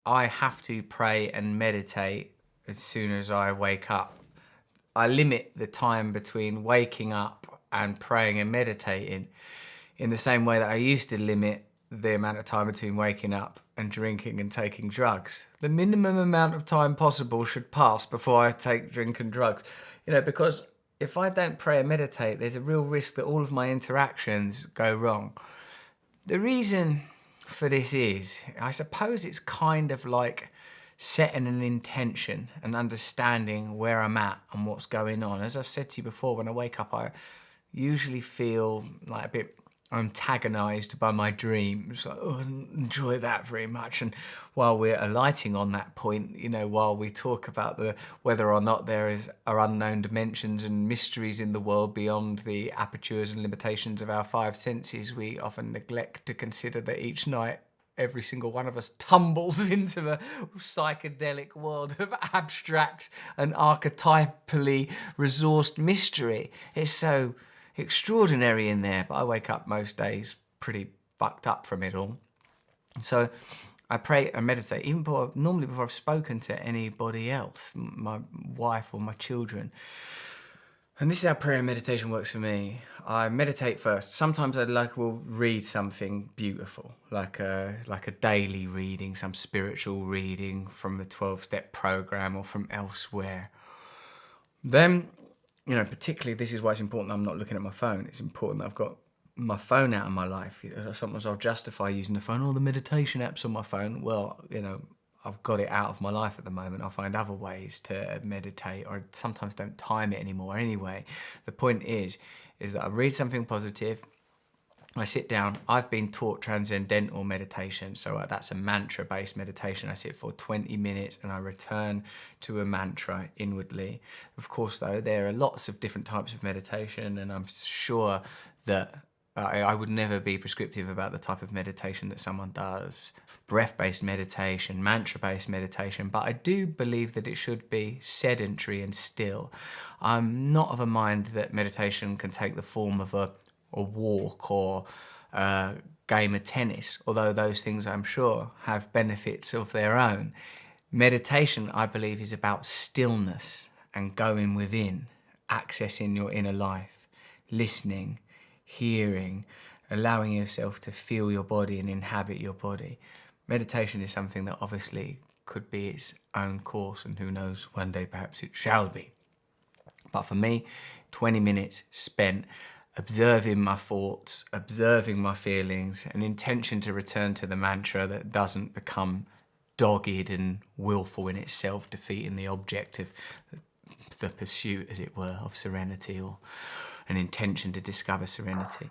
I have to pray and meditate as soon as I wake up. I limit the time between waking up and praying and meditating in the same way that I used to limit the amount of time between waking up and drinking and taking drugs. The minimum amount of time possible should pass before I take drink and drugs. Because if I don't pray and meditate, there's a real risk that all of my interactions go wrong. The reason for this is, I suppose it's kind of like setting an intention and understanding where I'm at and what's going on. As I've said to you before, when I wake up, I usually feel like a bit antagonized by my dreams. Like, oh, I didn't enjoy that very much. And while we're alighting on that point, while we talk about whether or not there are unknown dimensions and mysteries in the world beyond the apertures and limitations of our five senses, we often neglect to consider that each night every single one of us tumbles into the psychedelic world of abstract and archetypally resourced mystery. It's so extraordinary in there, but I wake up most days pretty fucked up from it all. So I pray and meditate, even normally before I've spoken to anybody else, my wife or my children. And this is how prayer and meditation works for me. I meditate first. Sometimes I will read something beautiful, like a daily reading, some spiritual reading from the 12-step program or from elsewhere. Then, particularly this is why it's important that I'm not looking at my phone. It's important that I've got my phone out of my life. Sometimes I'll justify using the phone. Oh, the meditation app's on my phone. Well, I've got it out of my life at the moment. I'll find other ways to meditate, or sometimes don't time it anymore anyway. The point is that I read something positive, I sit down. I've been taught transcendental meditation, so that's a mantra-based meditation. I sit for 20 minutes and I return to a mantra inwardly. Of course, though, there are lots of different types of meditation, and I'm sure that I would never be prescriptive about the type of meditation that someone does. Breath-based meditation, mantra-based meditation, but I do believe that it should be sedentary and still. I'm not of a mind that meditation can take the form of a walk or a game of tennis, although those things, I'm sure, have benefits of their own. Meditation, I believe, is about stillness and going within, accessing your inner life, listening, hearing, allowing yourself to feel your body and inhabit your body. Meditation is something that obviously could be its own course, and who knows, one day perhaps it shall be. But for me, 20 minutes spent observing my thoughts, observing my feelings, an intention to return to the mantra that doesn't become dogged and willful in itself, defeating the object of the pursuit, as it were, of serenity, or an intention to discover serenity.